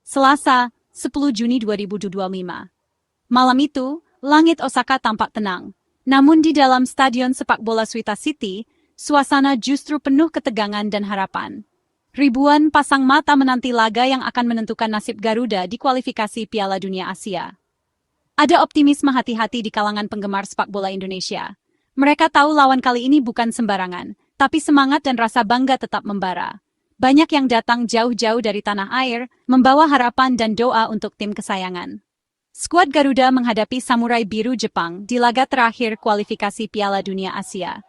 Selasa, 10 Juni 2025. Malam itu, langit Osaka tampak tenang. Namun di dalam stadion sepak bola Suita City, suasana justru penuh ketegangan dan harapan. Ribuan pasang mata menanti laga yang akan menentukan nasib Garuda di kualifikasi Piala Dunia Asia. Ada optimisme hati-hati di kalangan penggemar sepak bola Indonesia. Mereka tahu lawan kali ini bukan sembarangan, tapi semangat dan rasa bangga tetap membara. Banyak yang datang jauh-jauh dari tanah air, membawa harapan dan doa untuk tim kesayangan. Skuad Garuda menghadapi Samurai Biru Jepang di laga terakhir kualifikasi Piala Dunia Asia.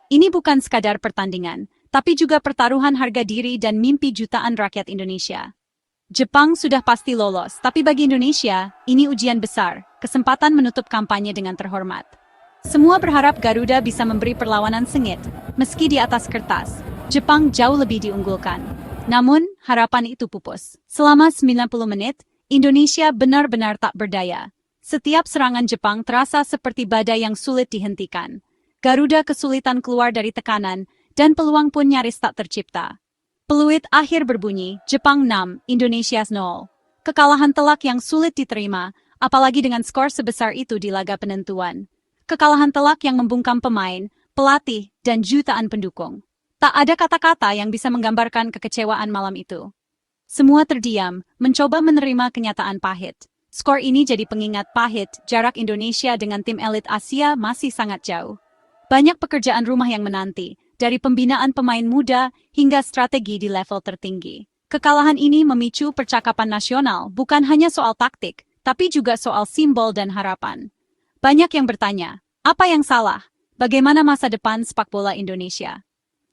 Ini bukan sekadar pertandingan, tapi juga pertaruhan harga diri dan mimpi jutaan rakyat Indonesia. Jepang sudah pasti lolos, tapi bagi Indonesia, ini ujian besar, kesempatan menutup kampanye dengan terhormat. Semua berharap Garuda bisa memberi perlawanan sengit, meski di atas kertas, Jepang jauh lebih diunggulkan. Namun, harapan itu pupus. Selama 90 menit, Indonesia benar-benar tak berdaya. Setiap serangan Jepang terasa seperti badai yang sulit dihentikan. Garuda kesulitan keluar dari tekanan, dan peluang pun nyaris tak tercipta. Peluit akhir berbunyi, Jepang 6, Indonesia 0. Kekalahan telak yang sulit diterima, apalagi dengan skor sebesar itu di laga penentuan. Kekalahan telak yang membungkam pemain, pelatih, dan jutaan pendukung. Tak ada kata-kata yang bisa menggambarkan kekecewaan malam itu. Semua terdiam, mencoba menerima kenyataan pahit. Skor ini jadi pengingat pahit, jarak Indonesia dengan tim elit Asia masih sangat jauh. Banyak pekerjaan rumah yang menanti, dari pembinaan pemain muda hingga strategi di level tertinggi. Kekalahan ini memicu percakapan nasional, bukan hanya soal taktik, tapi juga soal simbol dan harapan. Banyak yang bertanya, apa yang salah? Bagaimana masa depan sepak bola Indonesia?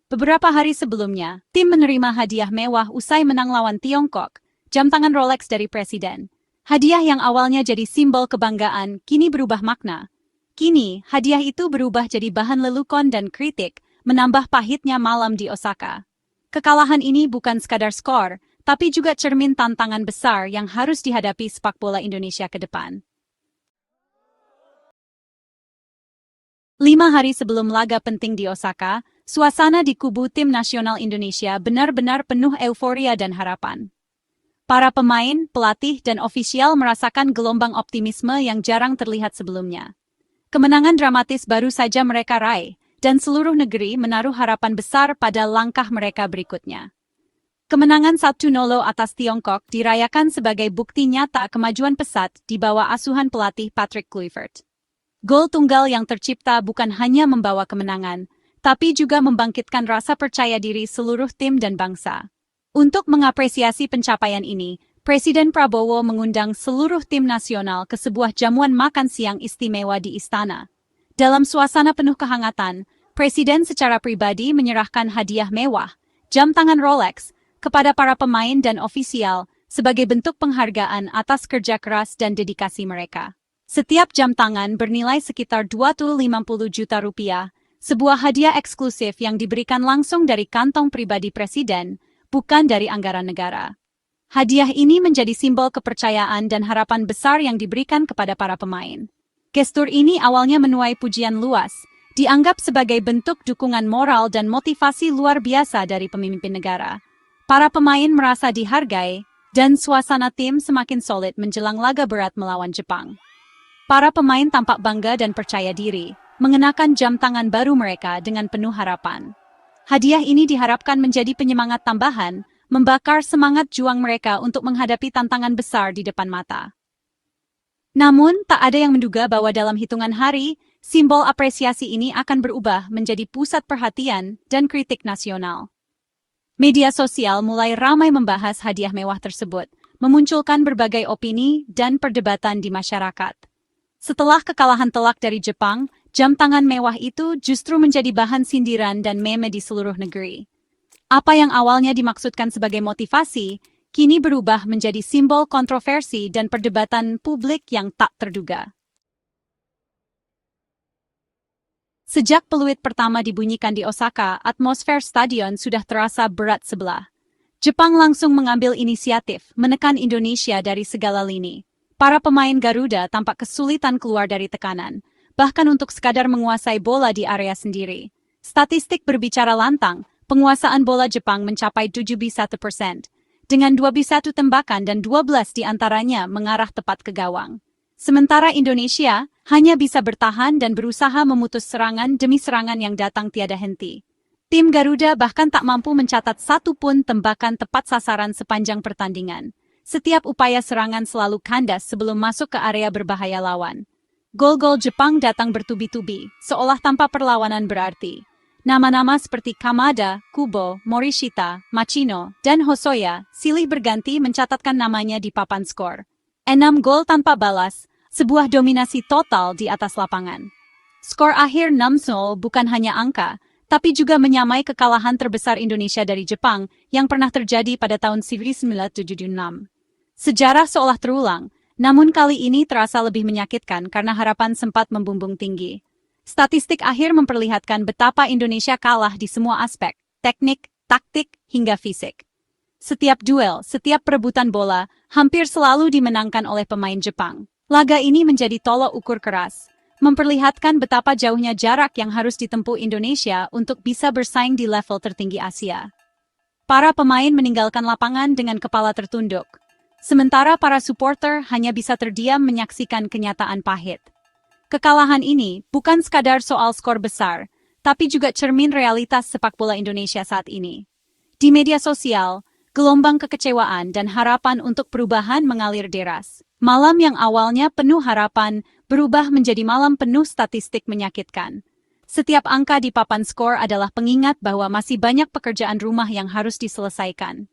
Beberapa hari sebelumnya, tim menerima hadiah mewah usai menang lawan Tiongkok, jam tangan Rolex dari Presiden. Hadiah yang awalnya jadi simbol kebanggaan, kini berubah makna. Kini, hadiah itu berubah jadi bahan lelukon dan kritik, menambah pahitnya malam di Osaka. Kekalahan ini bukan sekadar skor, tapi juga cermin tantangan besar yang harus dihadapi sepak bola Indonesia ke depan. 5 hari sebelum laga penting di Osaka, suasana di kubu tim nasional Indonesia benar-benar penuh euforia dan harapan. Para pemain, pelatih, dan ofisial merasakan gelombang optimisme yang jarang terlihat sebelumnya. Kemenangan dramatis baru saja mereka raih, dan seluruh negeri menaruh harapan besar pada langkah mereka berikutnya. Kemenangan 1-0 atas Tiongkok dirayakan sebagai bukti nyata kemajuan pesat di bawah asuhan pelatih Patrick Kluivert. Gol tunggal yang tercipta bukan hanya membawa kemenangan, tapi juga membangkitkan rasa percaya diri seluruh tim dan bangsa. Untuk mengapresiasi pencapaian ini, Presiden Prabowo mengundang seluruh tim nasional ke sebuah jamuan makan siang istimewa di istana. Dalam suasana penuh kehangatan, Presiden secara pribadi menyerahkan hadiah mewah, jam tangan Rolex, kepada para pemain dan ofisial sebagai bentuk penghargaan atas kerja keras dan dedikasi mereka. Setiap jam tangan bernilai sekitar 250 juta rupiah, sebuah hadiah eksklusif yang diberikan langsung dari kantong pribadi Presiden, bukan dari anggaran negara. Hadiah ini menjadi simbol kepercayaan dan harapan besar yang diberikan kepada para pemain. Gestur ini awalnya menuai pujian luas, dianggap sebagai bentuk dukungan moral dan motivasi luar biasa dari pemimpin negara. Para pemain merasa dihargai, dan suasana tim semakin solid menjelang laga berat melawan Jepang. Para pemain tampak bangga dan percaya diri, mengenakan jam tangan baru mereka dengan penuh harapan. Hadiah ini diharapkan menjadi penyemangat tambahan, membakar semangat juang mereka untuk menghadapi tantangan besar di depan mata. Namun, tak ada yang menduga bahwa dalam hitungan hari, simbol apresiasi ini akan berubah menjadi pusat perhatian dan kritik nasional. Media sosial mulai ramai membahas hadiah mewah tersebut, memunculkan berbagai opini dan perdebatan di masyarakat. Setelah kekalahan telak dari Jepang, jam tangan mewah itu justru menjadi bahan sindiran dan meme di seluruh negeri. Apa yang awalnya dimaksudkan sebagai motivasi, kini berubah menjadi simbol kontroversi dan perdebatan publik yang tak terduga. Sejak peluit pertama dibunyikan di Osaka, atmosfer stadion sudah terasa berat sebelah. Jepang langsung mengambil inisiatif, menekan Indonesia dari segala lini. Para pemain Garuda tampak kesulitan keluar dari tekanan, bahkan untuk sekadar menguasai bola di area sendiri. Statistik berbicara lantang, penguasaan bola Jepang mencapai 71%. dengan 21 tembakan dan 12 di antaranya mengarah tepat ke gawang. Sementara Indonesia hanya bisa bertahan dan berusaha memutus serangan demi serangan yang datang tiada henti. Tim Garuda bahkan tak mampu mencatat satu pun tembakan tepat sasaran sepanjang pertandingan. Setiap upaya serangan selalu kandas sebelum masuk ke area berbahaya lawan. Gol-gol Jepang datang bertubi-tubi, seolah tanpa perlawanan berarti. Nama-nama seperti Kamada, Kubo, Morishita, Machino, dan Hosoya silih berganti mencatatkan namanya di papan skor. 6 gol tanpa balas, sebuah dominasi total di atas lapangan. Skor akhir 6-0 bukan hanya angka, tapi juga menyamai kekalahan terbesar Indonesia dari Jepang yang pernah terjadi pada tahun 1976. Sejarah seolah terulang, namun kali ini terasa lebih menyakitkan karena harapan sempat membumbung tinggi. Statistik akhir memperlihatkan betapa Indonesia kalah di semua aspek, teknik, taktik, hingga fisik. Setiap duel, setiap perebutan bola, hampir selalu dimenangkan oleh pemain Jepang. Laga ini menjadi tolok ukur keras, memperlihatkan betapa jauhnya jarak yang harus ditempuh Indonesia untuk bisa bersaing di level tertinggi Asia. Para pemain meninggalkan lapangan dengan kepala tertunduk, sementara para supporter hanya bisa terdiam menyaksikan kenyataan pahit. Kekalahan ini bukan sekadar soal skor besar, tapi juga cermin realitas sepak bola Indonesia saat ini. Di media sosial, gelombang kekecewaan dan harapan untuk perubahan mengalir deras. Malam yang awalnya penuh harapan berubah menjadi malam penuh statistik menyakitkan. Setiap angka di papan skor adalah pengingat bahwa masih banyak pekerjaan rumah yang harus diselesaikan.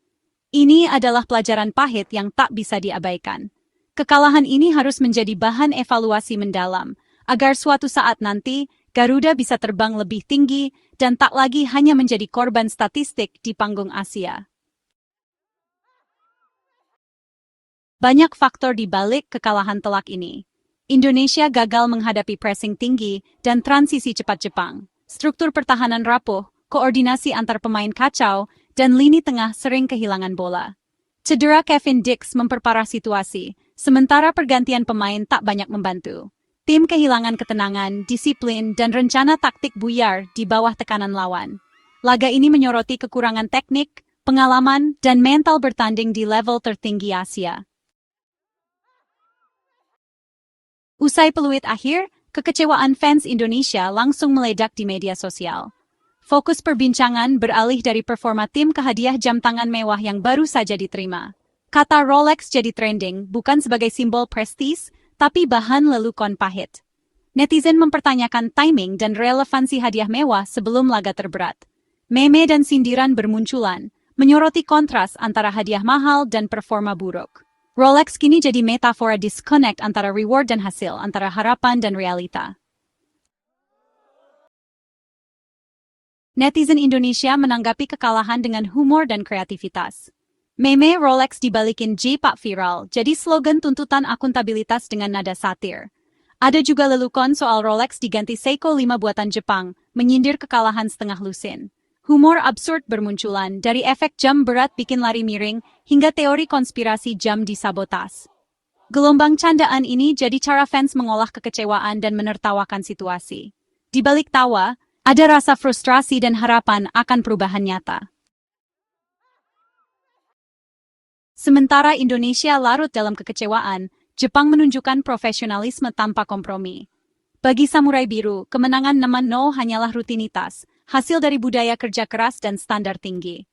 Ini adalah pelajaran pahit yang tak bisa diabaikan. Kekalahan ini harus menjadi bahan evaluasi mendalam, agar suatu saat nanti Garuda bisa terbang lebih tinggi dan tak lagi hanya menjadi korban statistik di panggung Asia. Banyak faktor di balik kekalahan telak ini. Indonesia gagal menghadapi pressing tinggi dan transisi cepat Jepang. Struktur pertahanan rapuh, koordinasi antar pemain kacau, dan lini tengah sering kehilangan bola. Cedera Kevin Dix memperparah situasi, sementara pergantian pemain tak banyak membantu. Tim kehilangan ketenangan, disiplin, dan rencana taktik buyar di bawah tekanan lawan. Laga ini menyoroti kekurangan teknik, pengalaman, dan mental bertanding di level tertinggi Asia. Usai peluit akhir, kekecewaan fans Indonesia langsung meledak di media sosial. Fokus perbincangan beralih dari performa tim ke hadiah jam tangan mewah yang baru saja diterima. Kata Rolex jadi trending bukan sebagai simbol prestis, tapi bahan lelukon pahit. Netizen mempertanyakan timing dan relevansi hadiah mewah sebelum laga terberat. Meme dan sindiran bermunculan, menyoroti kontras antara hadiah mahal dan performa buruk. Rolex kini jadi metafora disconnect antara reward dan hasil, antara harapan dan realita. Netizen Indonesia menanggapi kekalahan dengan humor dan kreativitas. Meme Rolex dibalikin J-Pak viral, jadi slogan tuntutan akuntabilitas dengan nada satir. Ada juga lelukon soal Rolex diganti Seiko 5 buatan Jepang, menyindir kekalahan setengah lusin. Humor absurd bermunculan, dari efek jam berat bikin lari miring, hingga teori konspirasi jam disabotas. Gelombang candaan ini jadi cara fans mengolah kekecewaan dan menertawakan situasi. Di balik tawa, ada rasa frustrasi dan harapan akan perubahan nyata. Sementara Indonesia larut dalam kekecewaan, Jepang menunjukkan profesionalisme tanpa kompromi. Bagi Samurai Biru, kemenangan 6-0 hanyalah rutinitas, hasil dari budaya kerja keras dan standar tinggi.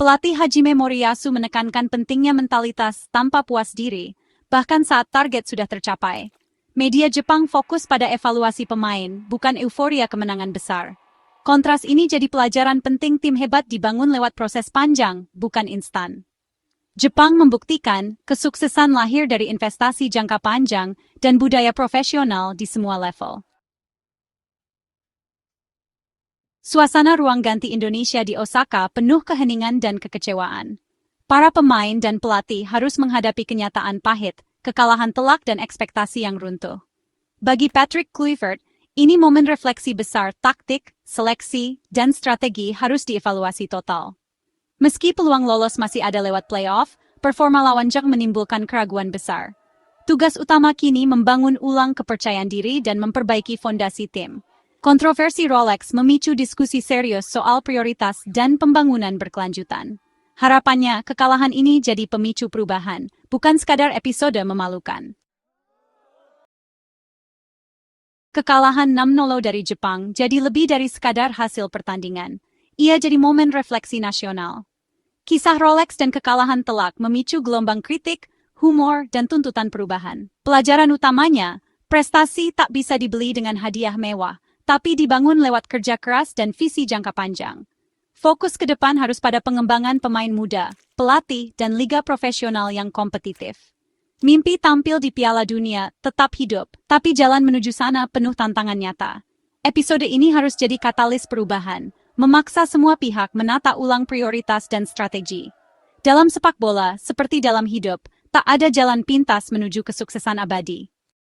Pelatih Hajime Moriyasu menekankan pentingnya mentalitas tanpa puas diri, bahkan saat target sudah tercapai. Media Jepang fokus pada evaluasi pemain, bukan euforia kemenangan besar. Kontras ini jadi pelajaran penting tim hebat dibangun lewat proses panjang, bukan instan. Jepang membuktikan kesuksesan lahir dari investasi jangka panjang dan budaya profesional di semua level. Suasana ruang ganti Indonesia di Osaka penuh keheningan dan kekecewaan. Para pemain dan pelatih harus menghadapi kenyataan pahit, kekalahan telak dan ekspektasi yang runtuh. Bagi Patrick Kluivert, ini momen refleksi besar taktik, seleksi, dan strategi harus dievaluasi total. Meski peluang lolos masih ada lewat playoff, performa lawan Jepang menimbulkan keraguan besar. Tugas utama kini membangun ulang kepercayaan diri dan memperbaiki fondasi tim. Kontroversi Rolex memicu diskusi serius soal prioritas dan pembangunan berkelanjutan. Harapannya, kekalahan ini jadi pemicu perubahan, bukan sekadar episode memalukan. Kekalahan 6-0 dari Jepang jadi lebih dari sekadar hasil pertandingan. Ia jadi momen refleksi nasional. Kisah Rolex dan kekalahan telak memicu gelombang kritik, humor, dan tuntutan perubahan. Pelajaran utamanya, prestasi tak bisa dibeli dengan hadiah mewah, tapi dibangun lewat kerja keras dan visi jangka panjang. Fokus ke depan harus pada pengembangan pemain muda, pelatih, dan liga profesional yang kompetitif. Mimpi tampil di Piala Dunia tetap hidup, tapi jalan menuju sana penuh tantangan nyata. Episode ini harus jadi katalis perubahan, memaksa semua pihak menata ulang prioritas dan strategi. Dalam sepak bola, seperti dalam hidup, tak ada jalan pintas menuju kesuksesan abadi.